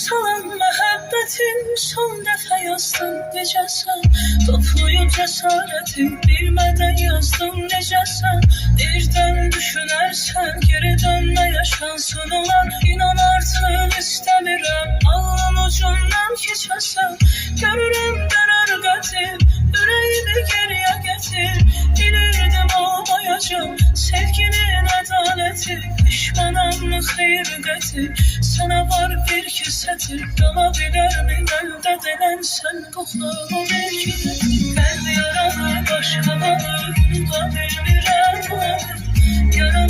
Salam muhabbetin son defa yazdım necəsən? Toplayıb cəsarəti bilmədən yazdım necəsən? Birdən düşünərsən geri dönməyə şansın olar. İnan artıq istəmirəm ağlın ucundan keçəsən. Görürəm dönər qətim ürəyimi geriyə gətir. Bilirdim olmayacaq sevginin ədaleti. Pişmanam mı xeyir qəti? Sənə var bir kəsətir. Qala bilərmi məndə denən sən qoxlarımı bir kimi. Qəlb yaralı başqa bağır. Unuda bilmirəm bu anı. Yaralı